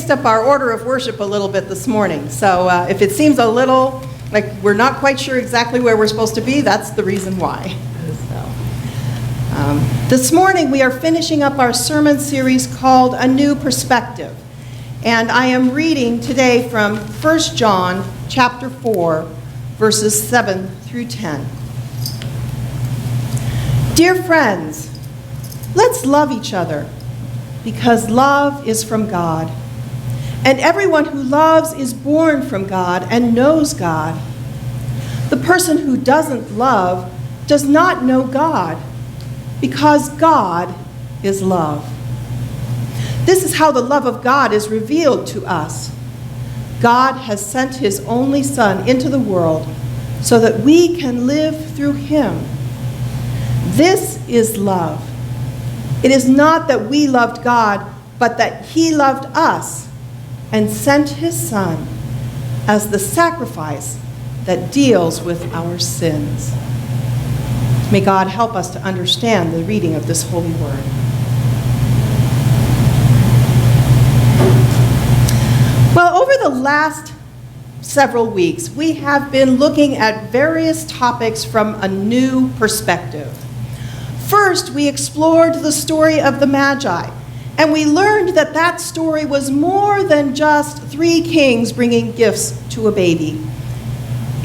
mixed up our order of worship a little bit this morning. So if it seems a little like we're not quite sure exactly where we're supposed to be, that's the reason why. This morning we are finishing up our sermon series called A New Perspective. And I am reading today from 1 John chapter 4, verses 7 through 10. Dear friends, let's love each other, because love is from God. And everyone who loves is born from God and knows God. The person who doesn't love does not know God, because God is love. This is how the love of God is revealed to us. God has sent his only Son into the world so that we can live through him. This is love. It is not that we loved God, but that he loved us and sent his Son as the sacrifice that deals with our sins. May God help us to understand the reading of this holy word. Well, over the last several weeks, we have been looking at various topics from a new perspective. First, we explored the story of the Magi, and we learned that that story was more than just three kings bringing gifts to a baby.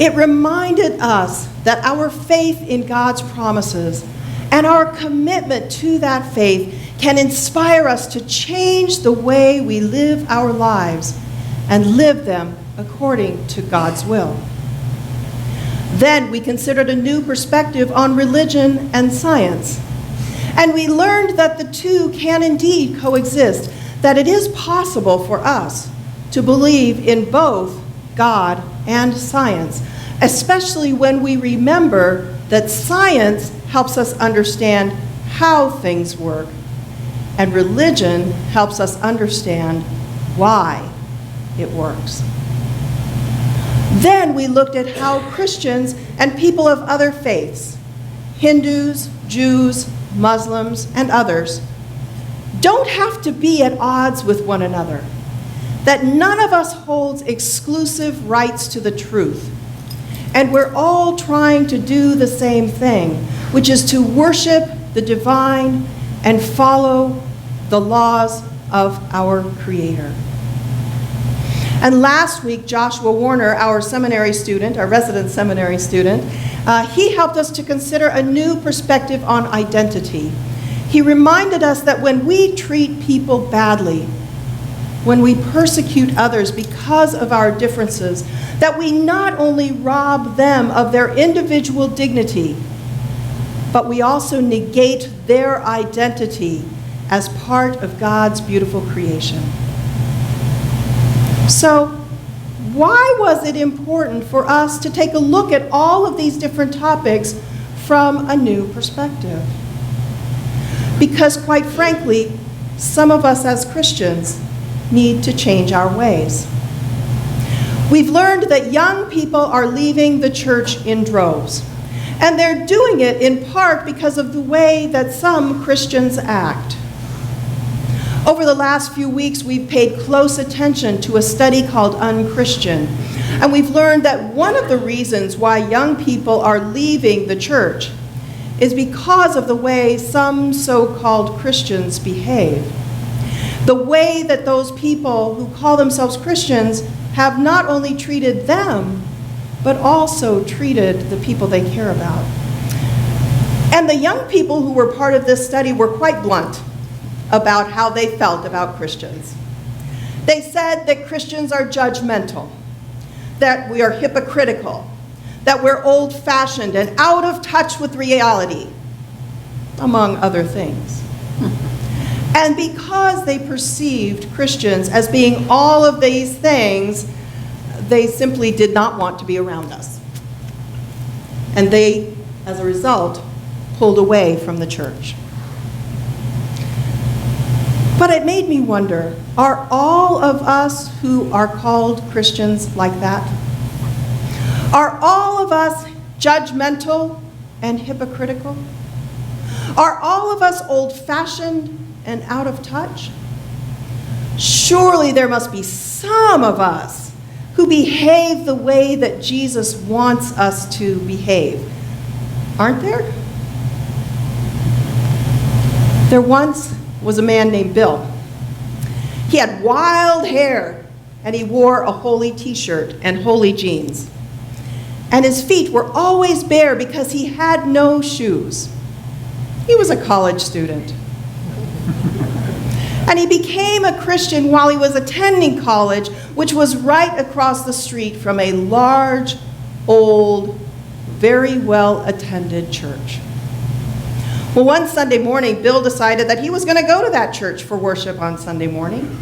It reminded us that our faith in God's promises and our commitment to that faith can inspire us to change the way we live our lives and live them according to God's will. Then we considered a new perspective on religion and science. And we learned that the two can indeed coexist, that it is possible for us to believe in both God and science, especially when we remember that science helps us understand how things work, and religion helps us understand why it works. Then we looked at how Christians and people of other faiths, Hindus, Jews, Muslims, and others, don't have to be at odds with one another, that none of us holds exclusive rights to the truth, and we're all trying to do the same thing, which is to worship the divine and follow the laws of our Creator. And last week, Joshua Warner, our seminary student, our resident seminary student, he helped us to consider a new perspective on identity. He reminded us that when we treat people badly, when we persecute others because of our differences, that we not only rob them of their individual dignity, but we also negate their identity as part of God's beautiful creation. So, why was it important for us to take a look at all of these different topics from a new perspective? Because, quite frankly, some of us as Christians need to change our ways. We've learned that young people are leaving the church in droves, and they're doing it in part because of the way that some Christians act. Over the last few weeks, we've paid close attention to a study called Unchristian, and we've learned that one of the reasons why young people are leaving the church is because of the way some so-called Christians behave. The way that those people who call themselves Christians have not only treated them, but also treated the people they care about. And the young people who were part of this study were quite blunt about how they felt about Christians. They said that Christians are judgmental, that we are hypocritical, that we're old-fashioned and out of touch with reality, among other things. And because they perceived Christians as being all of these things, they simply did not want to be around us. And they, as a result, pulled away from the church. But it made me wonder, are all of us who are called Christians like that? Are all of us judgmental and hypocritical? Are all of us old-fashioned and out of touch? Surely there must be some of us who behave the way that Jesus wants us to behave. Aren't there? There once was a man named Bill. He had wild hair, and he wore a holy t-shirt and holy jeans. And his feet were always bare because he had no shoes. He was a college student. And he became a Christian while he was attending college, which was right across the street from a large, old, very well-attended church. Well, one Sunday morning, Bill decided that he was going to go to that church for worship on Sunday morning.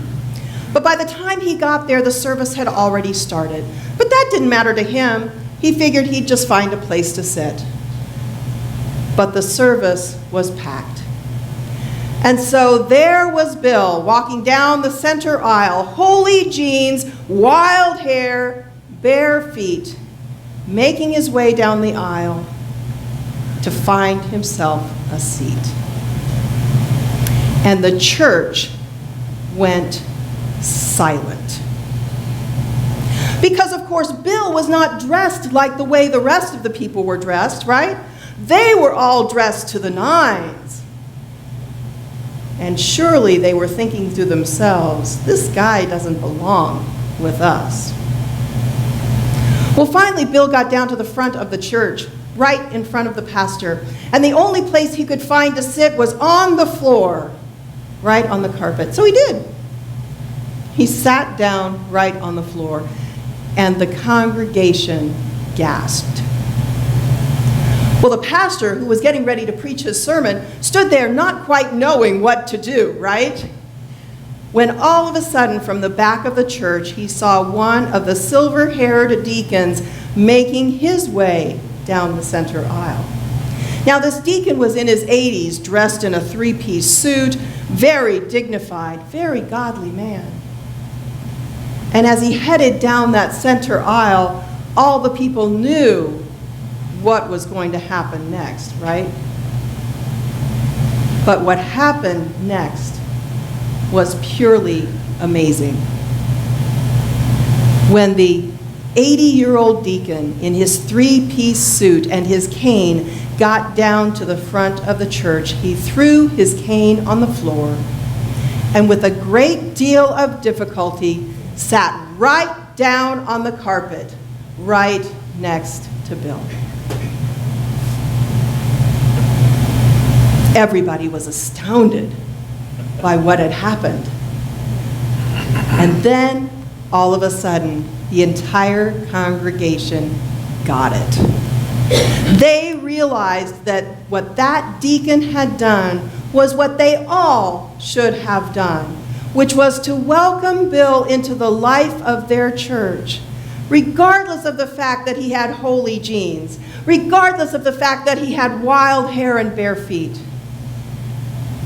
But by the time he got there, the service had already started. But that didn't matter to him. He figured he'd just find a place to sit. But the service was packed. And so there was Bill walking down the center aisle, holy jeans, wild hair, bare feet, making his way down the aisle to find himself a seat. And the church went silent. Because, of course, Bill was not dressed like the way the rest of the people were dressed, right? They were all dressed to the nines. And surely they were thinking to themselves, this guy doesn't belong with us. Well, finally, Bill got down to the front of the church, right in front of the pastor. And the only place he could find to sit was on the floor, right on the carpet. So he did. He sat down right on the floor, and the congregation gasped. Well, the pastor, who was getting ready to preach his sermon, stood there not quite knowing what to do, right? When all of a sudden, from the back of the church, he saw one of the silver-haired deacons making his way down the center aisle. Now, this deacon was in his 80s, dressed in a three-piece suit, very dignified, very godly man. And as he headed down that center aisle, all the people knew what was going to happen next, right? But what happened next was purely amazing. When the 80-year-old deacon in his three-piece suit and his cane got down to the front of the church, he threw his cane on the floor and with a great deal of difficulty sat right down on the carpet, right next to Bill. Everybody was astounded by what had happened. And then, all of a sudden, the entire congregation got it. They realized that what that deacon had done was what they all should have done, which was to welcome Bill into the life of their church, regardless of the fact that he had holy jeans, regardless of the fact that he had wild hair and bare feet.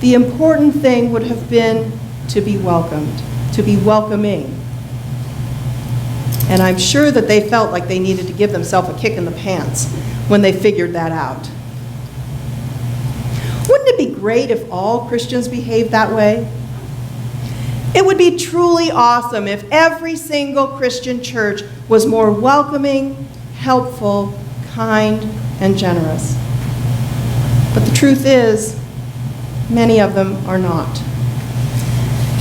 The important thing would have been to be welcomed, to be welcoming. And I'm sure that they felt like they needed to give themselves a kick in the pants when they figured that out. Wouldn't it be great if all Christians behaved that way? It would be truly awesome if every single Christian church was more welcoming, helpful, kind, and generous. But the truth is, many of them are not.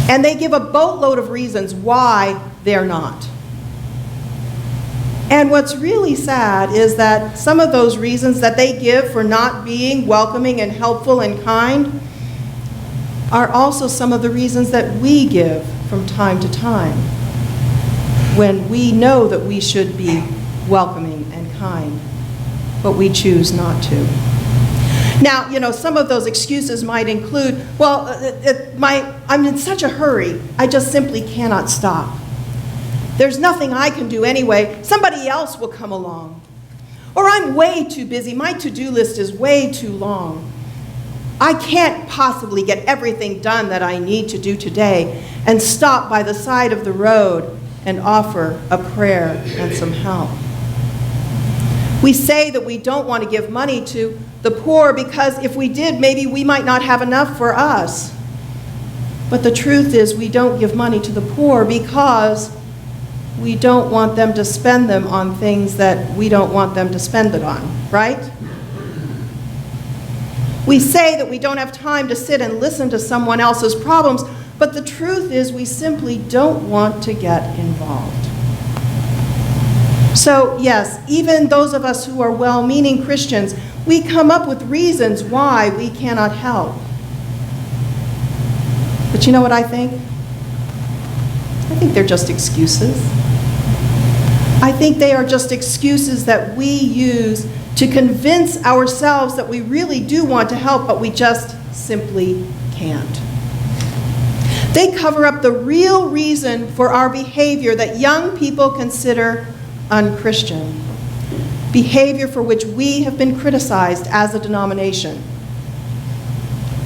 And they give a boatload of reasons why they're not. And what's really sad is that some of those reasons that they give for not being welcoming and helpful and kind are also some of the reasons that we give from time to time when we know that we should be welcoming and kind, but we choose not to. Now, some of those excuses might include, well, I'm in such a hurry, I just simply cannot stop. There's nothing I can do anyway, somebody else will come along. Or I'm way too busy, my to-do list is way too long. I can't possibly get everything done that I need to do today and stop by the side of the road and offer a prayer and some help. We say that we don't want to give money to the poor because if we did, maybe we might not have enough for us. But the truth is we don't give money to the poor because we don't want them to spend them on things that we don't want them to spend it on, right? We say that we don't have time to sit and listen to someone else's problems, but the truth is we simply don't want to get involved. So yes, even those of us who are well-meaning Christians, we come up with reasons why we cannot help. But you know what I think? I think they're just excuses. I think they are just excuses that we use to convince ourselves that we really do want to help, but we just simply can't. They cover up the real reason for our behavior that young people consider unchristian, behavior for which we have been criticized as a denomination,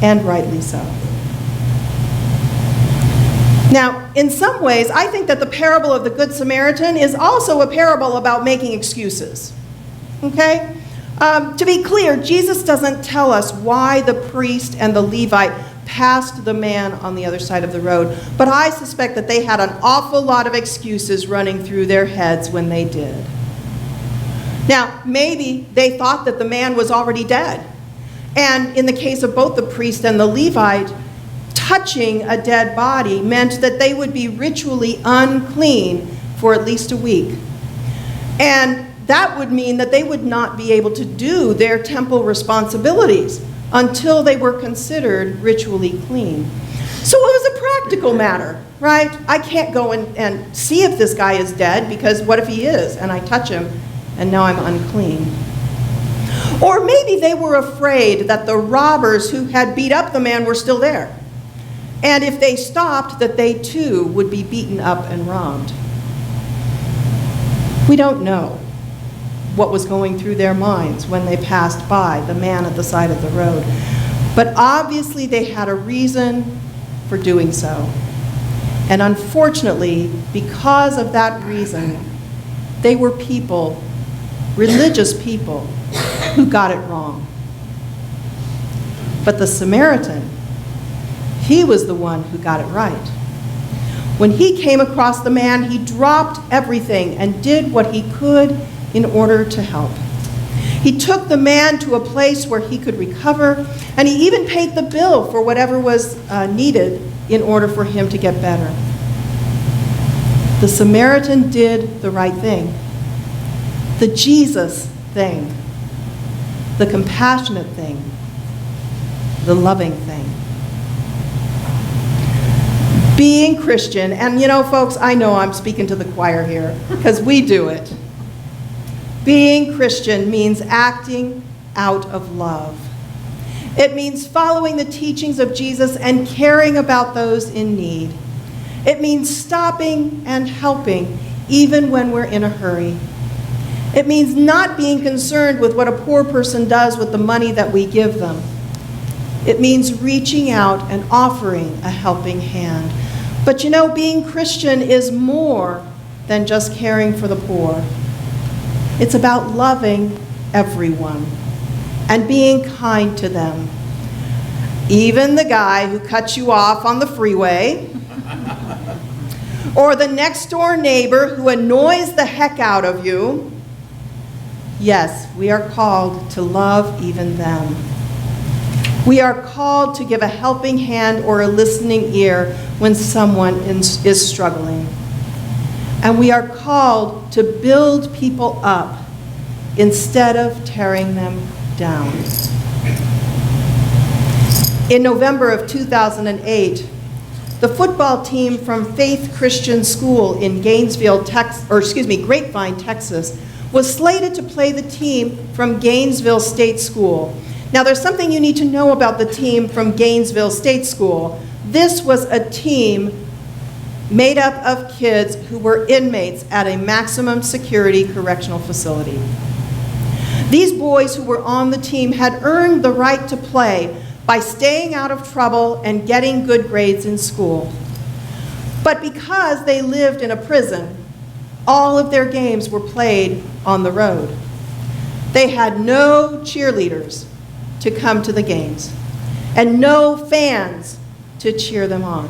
and rightly so. Now, in some ways, I think that the parable of the Good Samaritan is also a parable about making excuses. Okay? To be clear, Jesus doesn't tell us why the priest and the Levite passed the man on the other side of the road, but I suspect that they had an awful lot of excuses running through their heads when they did. Now, maybe they thought that the man was already dead. And in the case of both the priest and the Levite, touching a dead body meant that they would be ritually unclean for at least a week. And that would mean that they would not be able to do their temple responsibilities until they were considered ritually clean. So it was a practical matter, right? I can't go and see if this guy is dead, because what if he is and I touch him and now I'm unclean? Or maybe they were afraid that the robbers who had beat up the man were still there. And if they stopped, that they too would be beaten up and robbed. We don't know what was going through their minds when they passed by the man at the side of the road. But obviously they had a reason for doing so. And unfortunately, because of that reason, they were people, religious people, who got it wrong. But the Samaritan, he was the one who got it right. When he came across the man, he dropped everything and did what he could in order to help. He took the man to a place where he could recover, and he even paid the bill for whatever was needed in order for him to get better. The Samaritan did the right thing, the Jesus thing, the compassionate thing, the loving thing. Being Christian, and you know, folks, I know I'm speaking to the choir here, because we do it. Being Christian means acting out of love. It means following the teachings of Jesus and caring about those in need. It means stopping and helping even when we're in a hurry. It means not being concerned with what a poor person does with the money that we give them. It means reaching out and offering a helping hand. But you know, being Christian is more than just caring for the poor. It's about loving everyone and being kind to them. Even the guy who cuts you off on the freeway, or the next door neighbor who annoys the heck out of you. Yes, we are called to love even them. We are called to give a helping hand or a listening ear when someone is struggling. And we are called to build people up instead of tearing them down. In November of 2008, the football team from Faith Christian School in Grapevine, Texas, was slated to play the team from Gainesville State School. Now, there's something you need to know about the team from Gainesville State School. This was a team made up of kids who were inmates at a maximum security correctional facility. These boys who were on the team had earned the right to play by staying out of trouble and getting good grades in school. But because they lived in a prison, all of their games were played on the road. They had no cheerleaders to come to the games, and no fans to cheer them on.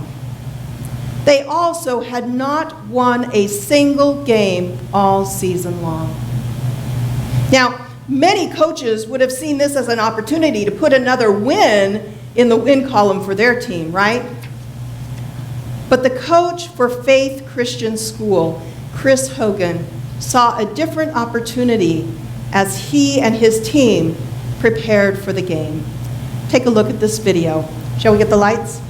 They also had not won a single game all season long. Now, many coaches would have seen this as an opportunity to put another win in the win column for their team, right? But the coach for Faith Christian School, Chris Hogan, saw a different opportunity as he and his team prepared for the game. Take a look at this video. Shall we get the lights?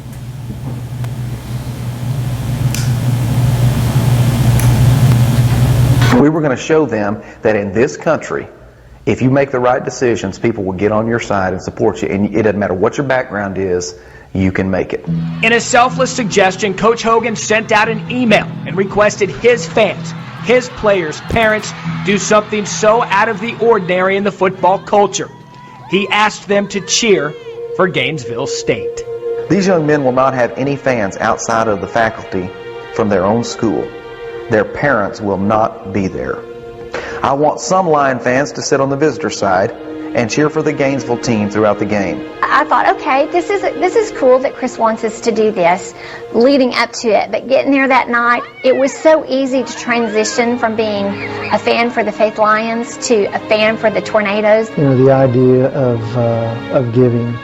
We were going to show them that in this country, if you make the right decisions, people will get on your side and support you. And it doesn't matter what your background is, you can make it. In a selfless suggestion, Coach Hogan sent out an email and requested his fans, his players, parents, do something so out of the ordinary in the football culture. He asked them to cheer for Gainesville State. These young men will not have any fans outside of the faculty from their own school. Their parents will not be there. I want some Lion fans to sit on the visitor side and cheer for the Gainesville team throughout the game. I thought, okay, this is cool that Chris wants us to do this leading up to it, but getting there that night, it was so easy to transition from being a fan for the Faith Lions to a fan for the Tornadoes. You know, the idea of giving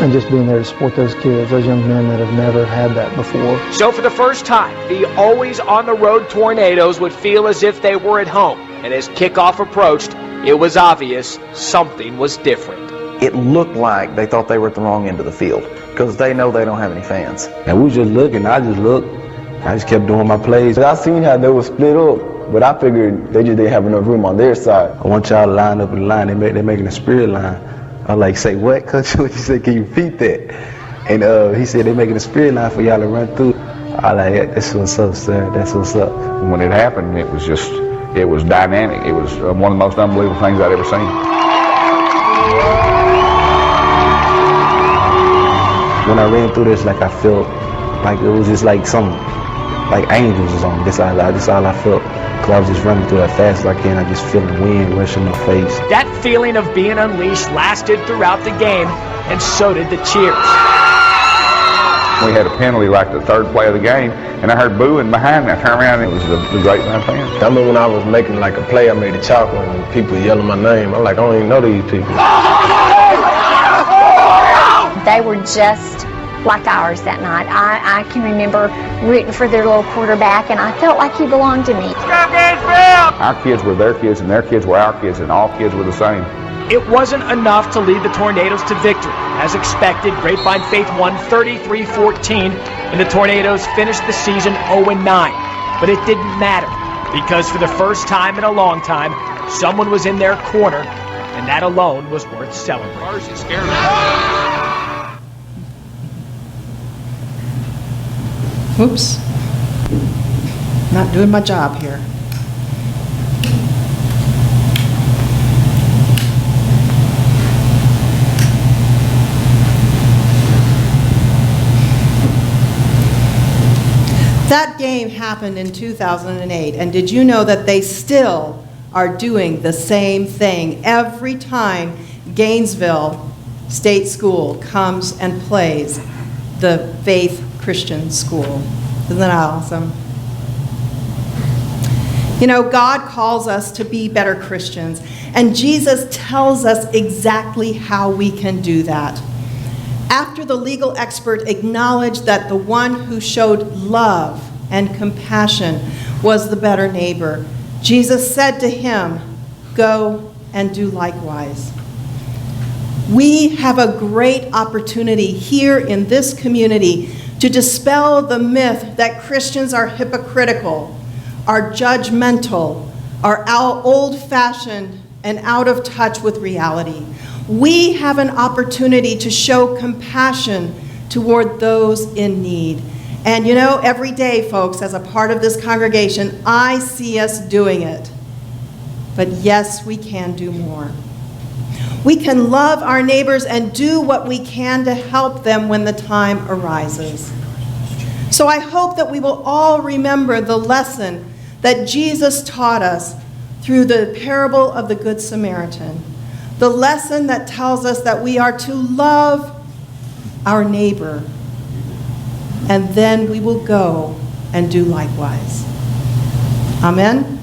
and just being there to support those kids, those young men that have never had that before. So for the first time, the always on the road Tornadoes would feel as if they were at home. And as kickoff approached, it was obvious something was different. It looked like they thought they were at the wrong end of the field because they know they don't have any fans. And we just looking, I just looked. I just kept doing my plays. I seen how they were split up, but I figured they just didn't have enough room on their side. I want y'all to line up in the line. They're making a spirit line. I like, say what, Coach? What you said, can you repeat that? And he said, they're making a spirit line for y'all to run through. I like, yeah, that's what's up, sir. That's what's up. When it happened, it was dynamic. It was one of the most unbelievable things I'd ever seen. When I ran through this, like I felt like it was just like some, like angels or something. That's all I felt. Because I was just running through that fast as I can. I just feel the wind rushing my face. That feeling of being unleashed lasted throughout the game, and so did the cheers. We had a penalty like the third play of the game, and I heard booing behind me. I turned around, and it was the Grapevine fans. I remember when I was making like a play, I made a chopper, and people yelling my name. I'm like, I don't even know these people. They were just like ours that night. I can remember rooting for their little quarterback, and I felt like he belonged to me. Our kids were their kids, and their kids were our kids, and all kids were the same. It wasn't enough to lead the Tornadoes to victory. As expected, Grapevine Faith won 33-14, and the Tornadoes finished the season 0-9. But it didn't matter, because for the first time in a long time, someone was in their corner, and that alone was worth celebrating. Oops. Not doing my job here. That game happened in 2008, and did you know that they still are doing the same thing every time Gainesville State School comes and plays the Faith Christian School? Isn't that awesome? You know, God calls us to be better Christians, and Jesus tells us exactly how we can do that. After the legal expert acknowledged that the one who showed love and compassion was the better neighbor, Jesus said to him, "Go and do likewise." We have a great opportunity here in this community to dispel the myth that Christians are hypocritical, are judgmental, are old-fashioned, and out of touch with reality. We have an opportunity to show compassion toward those in need. And you know, every day, folks, as a part of this congregation, I see us doing it. But yes, we can do more. We can love our neighbors and do what we can to help them when the time arises. So I hope that we will all remember the lesson that Jesus taught us through the parable of the Good Samaritan. The lesson that tells us that we are to love our neighbor, and then we will go and do likewise. Amen?